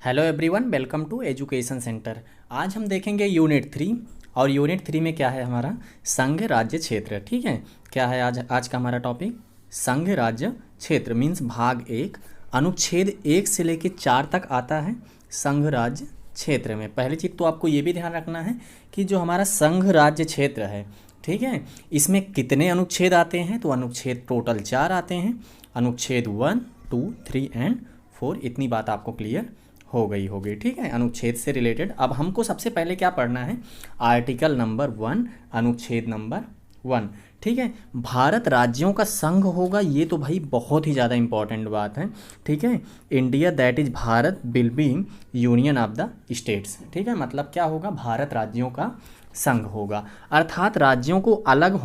Hello everyone, welcome to education centre. आज हम देखेंगे यूनिट 3। और यूनिट 3 में क्या है हमारा संघ राज्य क्षेत्र। ठीक है, क्या है आज का हमारा टॉपिक संघ राज्य क्षेत्र मीन्स भाग 1। अनुच्छेद 1 से लेकर 4 तक आता है संघ राज्य क्षेत्र में। पहली चीज़ तो आपको ये भी ध्यान रखना है कि जो हमारा संघ राज्य क्षेत्र है, ठीक है, इसमें कितने अनुच्छेद आते हैं। तो अनुच्छेद टोटल 4 आते हैं। अनुच्छेद 1, 2, 3 एंड 4। इतनी बात आपको क्लियर हो गई होगी। ठीक है, अनुच्छेद से रिलेटेड अब हमको सबसे पहले क्या पढ़ना है, आर्टिकल नंबर 1, अनुच्छेद नंबर 1। ठीक है, भारत राज्यों का संघ होगा, ये तो भाई बहुत ही ज़्यादा इंपॉर्टेंट बात है। ठीक है, India that is Bharat will be union of the states. ठीक है, मतलब क्या होगा, भारत राज्यों का संघ होगा, अर्थात राज्यों को अलग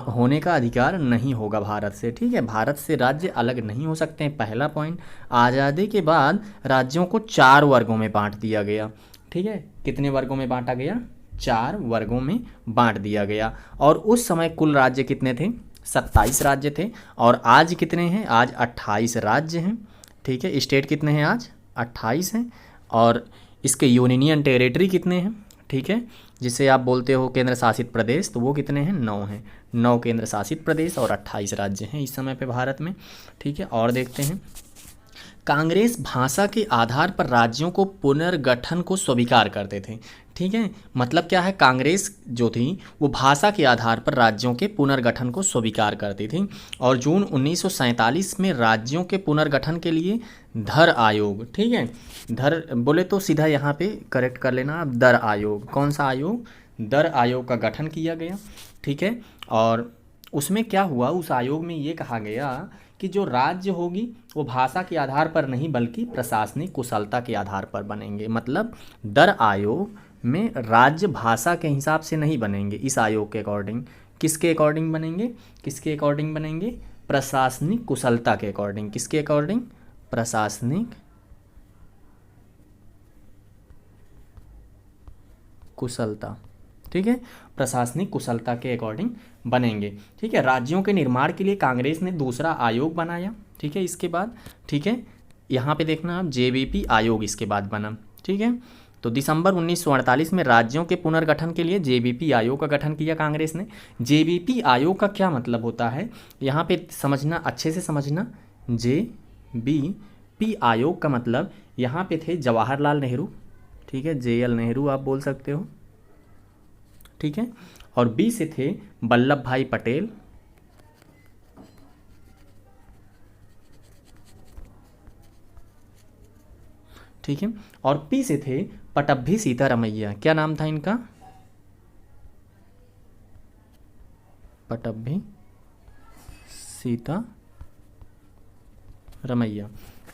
होने का अधिकार नहीं होगा भारत से। ठीक है, भारत से राज्य अलग नहीं हो सकते हैं। पहला पॉइंट, आज़ादी के बाद राज्यों को 4 वर्गों में बांट दिया गया। ठीक है, कितने वर्गों में बांटा गया, 4 वर्गों में बांट दिया गया। और उस समय कुल राज्य कितने थे, 27 राज्य थे। और आज कितने हैं, आज 28 राज्य हैं। ठीक है, स्टेट कितने हैं, आज 28 हैं। और इसके यूनियन टेरिटरी कितने हैं, ठीक है, जिसे आप बोलते हो केंद्र शासित प्रदेश, तो वो कितने हैं, 9 हैं। 9 केंद्र शासित प्रदेश और 28 राज्य हैं इस समय पे भारत में। ठीक है, और देखते हैं, कांग्रेस भाषा के आधार पर राज्यों को पुनर्गठन को स्वीकार करते थे। ठीक है, मतलब क्या है, कांग्रेस जो थी वो भाषा के आधार पर राज्यों के पुनर्गठन को स्वीकार करती थी। और जून 1947 में राज्यों के पुनर्गठन के लिए धर आयोग, ठीक है, धर बोले तो सीधा यहाँ पे करेक्ट कर लेना आप, दर आयोग। कौन सा आयोग, दर आयोग का गठन किया गया। ठीक है, और उसमें क्या हुआ, उस आयोग में ये कहा गया कि जो राज्य होगी वो भाषा के आधार पर नहीं बल्कि प्रशासनिक कुशलता के आधार पर बनेंगे। मतलब दर आयोग में राज्य भाषा के हिसाब से नहीं बनेंगे। इस आयोग के अकॉर्डिंग किसके अकॉर्डिंग बनेंगे, किसके अकॉर्डिंग बनेंगे, प्रशासनिक कुशलता के अकॉर्डिंग। किसके अकॉर्डिंग, प्रशासनिक कुशलता। ठीक है, प्रशासनिक कुशलता के अकॉर्डिंग बनेंगे। ठीक है, राज्यों के निर्माण के लिए कांग्रेस ने दूसरा आयोग बनाया। ठीक है, इसके बाद, ठीक है, यहाँ पे देखना आप, जेबीपी आयोग इसके बाद बना। ठीक है, तो दिसंबर 1948 में राज्यों के पुनर्गठन के लिए जेबीपी आयोग का गठन किया कांग्रेस ने। जेबीपी आयोग का क्या मतलब होता है, यहाँ पे समझना, अच्छे से समझना। जेबीपी आयोग का मतलब, यहाँ पे थे जवाहरलाल नेहरू, ठीक है, जेएल नेहरू आप बोल सकते हो। ठीक है, और बी से थे वल्लभ भाई पटेल, ठीक है, और पी से थे पटभी सीतारमैया। क्या नाम था इनका, पटभी सीतारमैया।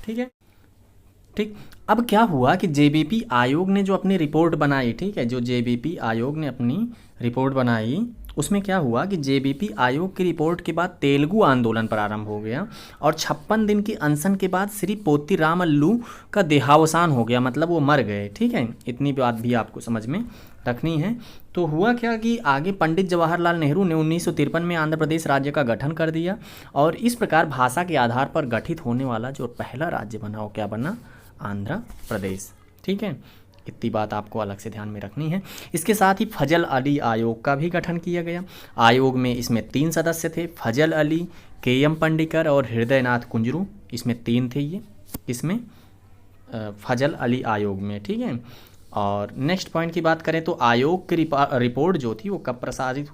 ठीक है, ठीक, अब क्या हुआ कि जेबीपी आयोग ने जो अपनी रिपोर्ट बनाई, ठीक है, जो जेबीपी आयोग ने अपनी रिपोर्ट बनाई, उसमें क्या हुआ कि जेबीपी आयोग की रिपोर्ट के बाद तेलुगु आंदोलन प्रारंभ हो गया। और 56 दिन की अनशन के बाद श्री पोती रामल्लू का देहावसान हो गया, मतलब वो मर गए। ठीक है, इतनी बात भी आपको समझ में रखनी है। तो हुआ क्या कि आगे पंडित जवाहरलाल नेहरू ने 1953 में आंध्र प्रदेश राज्य का गठन कर दिया। और इस प्रकार भाषा के आधार पर गठित होने वाला जो पहला राज्य बना वो क्या बना, आंध्र प्रदेश। ठीक है, इतनी बात आपको अलग से ध्यान में रखनी है। इसके साथ ही फजल अली आयोग का भी गठन किया गया। आयोग में इसमें 3 सदस्य थे, फजल अली, केएम पंडिकर और हृदयनाथ कुंजरू। इसमें 3 थे ये, इसमें फजल अली आयोग में। ठीक है, और नेक्स्ट पॉइंट की बात करें तो आयोग की रिपोर्ट जो थी वो कब प्रकाशित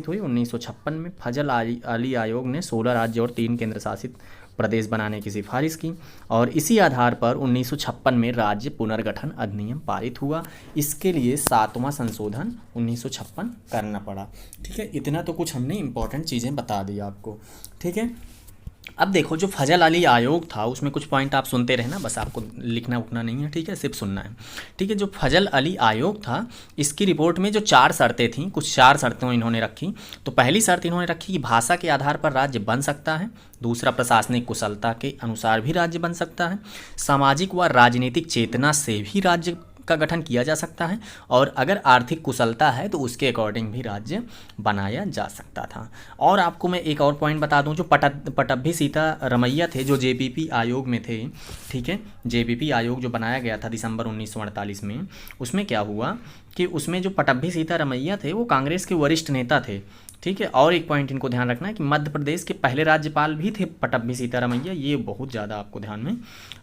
हुई 1956 में। फजल अली आयोग ने 16 राज्य और 3 केंद्र शासित प्रदेश बनाने की सिफारिश की। और इसी आधार पर 1956 में राज्य पुनर्गठन अधिनियम पारित हुआ। इसके लिए 7वां संशोधन 1956 करना पड़ा। ठीक है, इतना तो कुछ हमने इंपॉर्टेंट चीज़ें बता दी आपको। ठीक है, अब देखो जो फजल अली आयोग था उसमें कुछ पॉइंट आप सुनते रहना, बस आपको लिखना उठना नहीं है। ठीक है, सिर्फ सुनना है। ठीक है, जो फजल अली आयोग था इसकी रिपोर्ट में जो 4 शर्तें थीं, कुछ 4 शर्तें इन्होंने रखी। तो पहली शर्त इन्होंने रखी कि भाषा के आधार पर राज्य बन सकता है। दूसरा, प्रशासनिक कुशलता के अनुसार भी राज्य बन सकता है। सामाजिक व राजनीतिक चेतना से भी राज्य का गठन किया जा सकता है, और अगर आर्थिक कुशलता है तो उसके अकॉर्डिंग भी राज्य बनाया जा सकता था। और आपको मैं एक और पॉइंट बता दूं, जो पटभी सीतारमैया थे जो जेपीपी आयोग में थे, ठीक है, जेपीपी आयोग जो बनाया गया था दिसंबर 1948 में, उसमें क्या हुआ कि उसमें जो पटभी सीतारमैया थे वो कांग्रेस के वरिष्ठ नेता थे, ठीक है। और एक पॉइंट इनको ध्यान रखना है कि मध्य प्रदेश के पहले राज्यपाल भी थे पटभी सीतारमैया, ये बहुत ज़्यादा आपको ध्यान में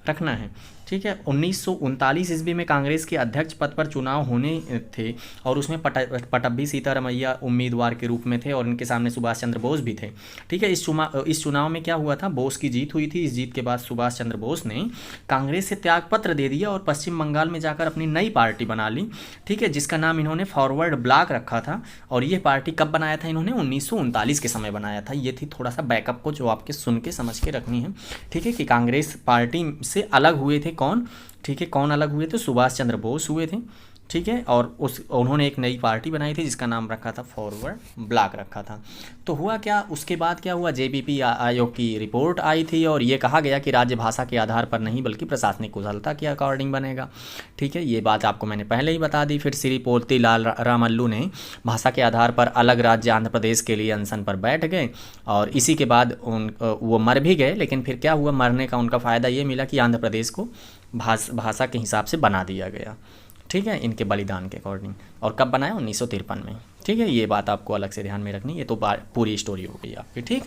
रखना है, ठीक है। 1939 ईस्वी में कांग्रेस के अध्यक्ष पद पर चुनाव होने थे, और उसमें पटभी सीतारमैया उम्मीदवार के रूप में थे, और इनके सामने सुभाष चंद्र बोस भी थे, ठीक है। इस चुनाव में क्या हुआ था, बोस की जीत हुई थी। इस जीत के बाद सुभाष चंद्र बोस ने कांग्रेस से त्यागपत्र दे दिया और पश्चिम बंगाल में जाकर अपनी नई पार्टी बना ली, ठीक है, जिसका नाम इन्होंने फॉरवर्ड ब्लॉक रखा था। और ये पार्टी कब बनाया था इन्होंने, 1939 के समय बनाया था। ये थी थोड़ा सा बैकअप को जो आपके सुन के समझ के रखनी है, ठीक है, कि कांग्रेस पार्टी से अलग हुए थे कौन, ठीक है, कौन अलग हुए थे, सुभाष चंद्र बोस हुए थे, ठीक है। और उन्होंने एक नई पार्टी बनाई थी जिसका नाम रखा था फॉरवर्ड ब्लॉक रखा था। तो हुआ क्या, उसके बाद क्या हुआ, जेपीपी आयोग की रिपोर्ट आई थी और ये कहा गया कि राज्य भाषा के आधार पर नहीं बल्कि प्रशासनिक कुशलता के अकॉर्डिंग बनेगा, ठीक है। ये बात आपको मैंने पहले ही बता दी। फिर श्री पोलती लाल रामल्लू ने भाषा के आधार पर अलग राज्य आंध्र प्रदेश के लिए अनशन पर बैठ गए, और इसी के बाद वो मर भी गए। लेकिन फिर क्या हुआ, मरने का उनका फ़ायदा ये मिला कि आंध्र प्रदेश को भाषा के हिसाब से बना दिया गया, ठीक है, इनके बलिदान के अकॉर्डिंग। और कब बनाया, 1953 में, ठीक है। ये बात आपको अलग से ध्यान में रखनी, ये तो पूरी स्टोरी हो गई आपकी, ठीक।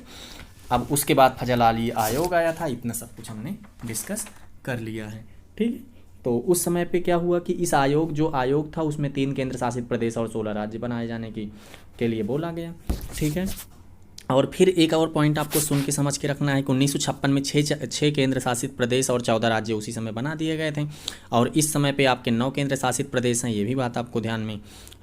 अब उसके बाद फजल अली आयोग आया था, इतना सब कुछ हमने डिस्कस कर लिया है, ठीक। तो उस समय पे क्या हुआ कि इस आयोग था उसमें 3 केंद्र शासित प्रदेश और 16 राज्य बनाए जाने के लिए बोला गया, ठीक है। और फिर एक और पॉइंट आपको सुन के समझ के रखना है कि 1956 में 6 केंद्र शासित प्रदेश और 14 राज्य उसी समय बना दिए गए थे, और इस समय पे आपके 9 केंद्र शासित प्रदेश हैं, ये भी बात आपको ध्यान में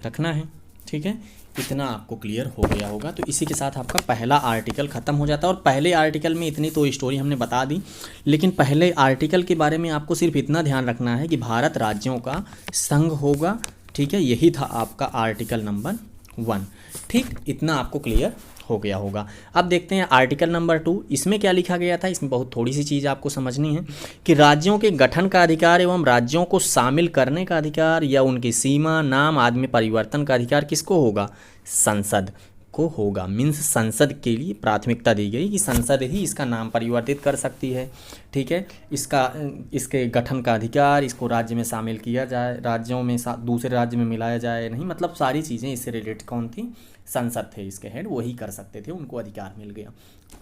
रखना है, ठीक है। इतना आपको क्लियर हो गया होगा। तो इसी के साथ आपका पहला आर्टिकल ख़त्म हो जाता है। और पहले आर्टिकल में इतनी तो स्टोरी हमने बता दी, लेकिन पहले आर्टिकल के बारे में आपको सिर्फ इतना ध्यान रखना है कि भारत राज्यों का संघ होगा, ठीक है। यही था आपका आर्टिकल नंबर 1, ठीक। इतना आपको क्लियर हो गया होगा। अब देखते हैं आर्टिकल नंबर 2, इसमें क्या लिखा गया था। इसमें बहुत थोड़ी सी चीज़ आपको समझनी है कि राज्यों के गठन का अधिकार एवं राज्यों को शामिल करने का अधिकार या उनकी सीमा, नाम आदि में परिवर्तन का अधिकार किसको होगा, संसद को होगा। मीन्स संसद के लिए प्राथमिकता दी गई कि संसद ही इसका नाम परिवर्तित कर सकती है, ठीक है। इसके गठन का अधिकार, इसको राज्य में शामिल किया जाए, राज्यों में दूसरे राज्य में मिलाया जाए नहीं, मतलब सारी चीज़ें इससे रिलेटेड कौन थी, संसद थे इसके हेड, वही कर सकते थे, उनको अधिकार मिल गया।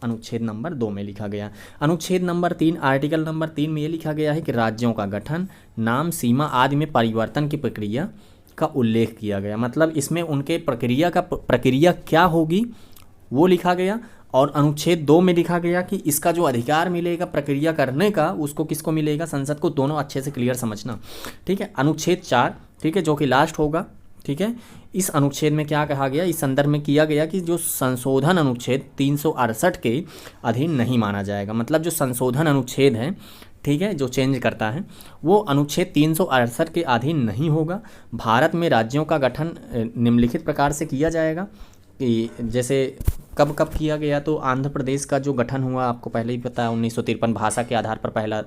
अनुच्छेद नंबर 2 में लिखा गया। अनुच्छेद नंबर 3 आर्टिकल नंबर 3 में ये लिखा गया है कि राज्यों का गठन, नाम, सीमा आदि में परिवर्तन की प्रक्रिया का उल्लेख किया गया। मतलब इसमें उनके प्रक्रिया क्या होगी वो लिखा गया। और अनुच्छेद 2 में लिखा गया कि इसका जो अधिकार मिलेगा प्रक्रिया करने का, उसको किसको मिलेगा, संसद को। दोनों अच्छे से क्लियर समझना, ठीक है। अनुच्छेद 4, ठीक है, जो कि लास्ट होगा, ठीक है। इस अनुच्छेद में क्या कहा गया, इस संदर्भ में किया गया कि जो संशोधन अनुच्छेद 368 के अधीन नहीं माना जाएगा। मतलब जो संशोधन अनुच्छेद है, ठीक है, जो चेंज करता है, वो अनुच्छेद 368 के अधीन नहीं होगा। भारत में राज्यों का गठन निम्नलिखित प्रकार से किया जाएगा कि जैसे कब किया गया, तो आंध्र प्रदेश का जो गठन हुआ आपको पहले ही पता है, 1953 भाषा के आधार पर पहला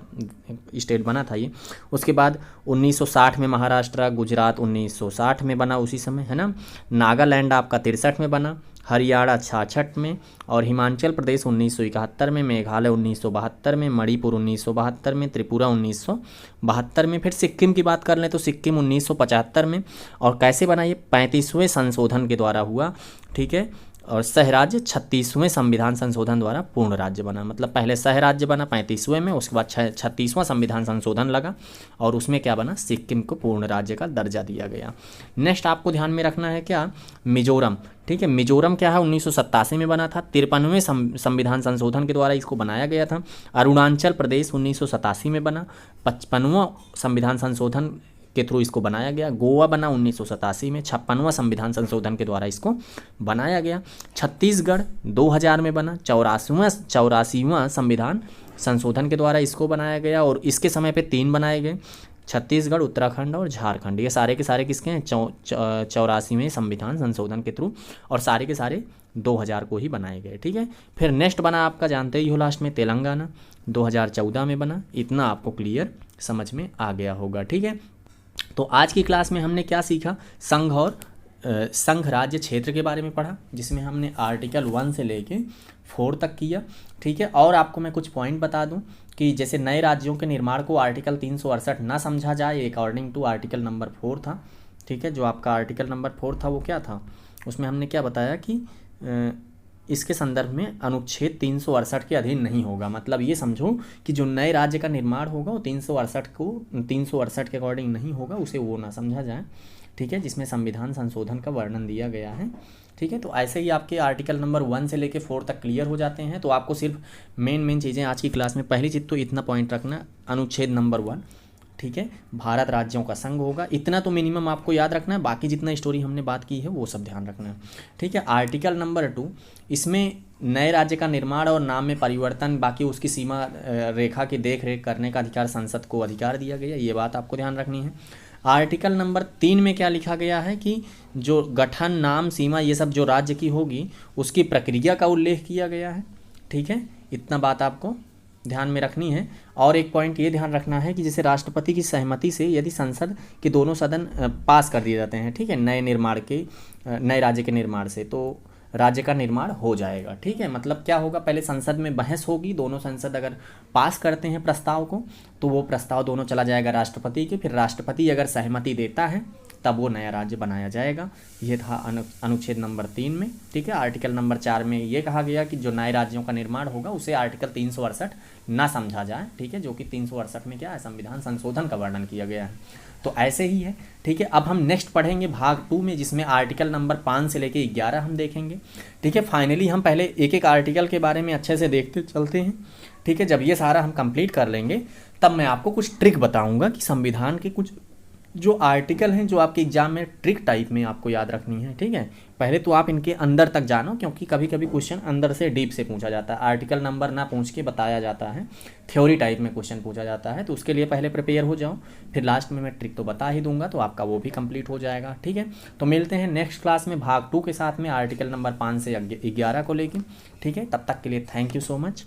स्टेट बना था ये। उसके बाद 1960 में महाराष्ट्र, गुजरात 1960 में बना उसी समय, है ना। नागालैंड आपका 63 में बना, हरियाणा 66 में, और हिमाचल प्रदेश 1971 में, मेघालय 1972 में, मणिपुर 1972 में, त्रिपुरा 1972 में। फिर सिक्किम की बात कर लें तो सिक्किम 1975 में। और कैसे बना ये, 35वें संशोधन के द्वारा हुआ, ठीक है। और सहराज्य 36वें संविधान संशोधन द्वारा पूर्ण राज्य बना। मतलब पहले सहराज्य बना 35वें में, उसके बाद 36वां संविधान संशोधन लगा और उसमें क्या बना, सिक्किम को पूर्ण राज्य का दर्जा दिया गया। नेक्स्ट आपको ध्यान में रखना है क्या, मिजोरम, ठीक है। मिजोरम क्या है, 1987 में बना था, 53वें संविधान संशोधन के द्वारा इसको बनाया गया था। अरुणाचल प्रदेश 1987 में बना, 55वां संविधान संशोधन के थ्रू इसको बनाया गया। गोवा बना 1987 में, 56वां संविधान संशोधन के द्वारा इसको बनाया गया। छत्तीसगढ़ 2000 में बना, 84वां संविधान संशोधन के द्वारा इसको बनाया गया। और इसके समय पे 3 बनाए गए, छत्तीसगढ़, उत्तराखंड और झारखंड। ये सारे के सारे किसके हैं, 84वें संविधान संशोधन के थ्रू, और सारे के सारे 2000 को ही बनाए गए, ठीक है। फिर नेक्स्ट बना आपका, जानते ही हो, लास्ट में तेलंगाना 2014 में बना। इतना आपको क्लियर समझ में आ गया होगा, ठीक है। तो आज की क्लास में हमने क्या सीखा, संघ और संघ राज्य क्षेत्र के बारे में पढ़ा, जिसमें हमने आर्टिकल 1 से लेके 4 तक किया। ठीक है, और आपको मैं कुछ पॉइंट बता दूं कि जैसे नए राज्यों के निर्माण को आर्टिकल 368 ना समझा जाए, अकॉर्डिंग टू आर्टिकल नंबर 4 था। ठीक है, जो आपका आर्टिकल नंबर 4 था वो क्या था, उसमें हमने क्या बताया कि इसके संदर्भ में अनुच्छेद 368 के अधीन नहीं होगा। मतलब ये समझो कि जो नए राज्य का निर्माण होगा वो 368 के अकॉर्डिंग नहीं होगा, उसे वो ना समझा जाए। ठीक है, जिसमें संविधान संशोधन का वर्णन दिया गया है। ठीक है, तो ऐसे ही आपके आर्टिकल नंबर 1 से लेके 4 तक क्लियर हो जाते हैं। तो आपको सिर्फ मेन चीज़ें आज की क्लास में, पहली चीज़ तो इतना पॉइंट रखना, अनुच्छेद नंबर 1, ठीक है, भारत राज्यों का संघ होगा, इतना तो मिनिमम आपको याद रखना है। बाकी जितना स्टोरी हमने बात की है वो सब ध्यान रखना है। ठीक है, आर्टिकल नंबर 2, इसमें नए राज्य का निर्माण और नाम में परिवर्तन, बाकी उसकी सीमा रेखा की देख रेख करने का अधिकार संसद को अधिकार दिया गया, ये बात आपको ध्यान रखनी है। आर्टिकल नंबर 3 में क्या लिखा गया है कि जो गठन, नाम, सीमा, ये सब जो राज्य की होगी उसकी प्रक्रिया का उल्लेख किया गया है। ठीक है, इतना बात आपको ध्यान में रखनी है। और एक पॉइंट ये ध्यान रखना है कि जैसे राष्ट्रपति की सहमति से यदि संसद के दोनों सदन पास कर दिए जाते हैं, ठीक है, नए राज्य के निर्माण से, तो राज्य का निर्माण हो जाएगा। ठीक है, मतलब क्या होगा, पहले संसद में बहस होगी, दोनों संसद अगर पास करते हैं प्रस्ताव को तो वो प्रस्ताव दोनों चला जाएगा राष्ट्रपति के, फिर राष्ट्रपति अगर सहमति देता है तब वो नया राज्य बनाया जाएगा। ये था अनुच्छेद नंबर 3 में। ठीक है, आर्टिकल नंबर 4 में ये कहा गया कि जो नए राज्यों का निर्माण होगा उसे आर्टिकल 368 ना समझा जाए। ठीक है, जो कि 368 में क्या है, संविधान संशोधन का वर्णन किया गया है। तो ऐसे ही है। ठीक है, अब हम नेक्स्ट पढ़ेंगे भाग 2 में, जिसमें आर्टिकल नंबर 5 से लेके 11 हम देखेंगे। ठीक है, फाइनली हम पहले एक एक आर्टिकल के बारे में अच्छे से देखते चलते हैं। ठीक है, जब ये सारा हम कंप्लीट कर लेंगे तब मैं आपको कुछ ट्रिक बताऊंगा कि संविधान के कुछ जो आर्टिकल हैं जो आपके एग्जाम में ट्रिक टाइप में आपको याद रखनी है। ठीक है, पहले तो आप इनके अंदर तक जानो, क्योंकि कभी कभी क्वेश्चन अंदर से डीप से पूछा जाता है, आर्टिकल नंबर ना पूछ के बताया जाता है, थ्योरी टाइप में क्वेश्चन पूछा जाता है। तो उसके लिए पहले प्रिपेयर हो जाओ, फिर लास्ट में मैं ट्रिक तो बता ही दूंगा, तो आपका वो भी कंप्लीट हो जाएगा। ठीक है, तो मिलते हैं नेक्स्ट क्लास में भाग 2 के साथ में, आर्टिकल नंबर 5 से 11 को लेके। ठीक है, तब तक के लिए थैंक यू सो मच।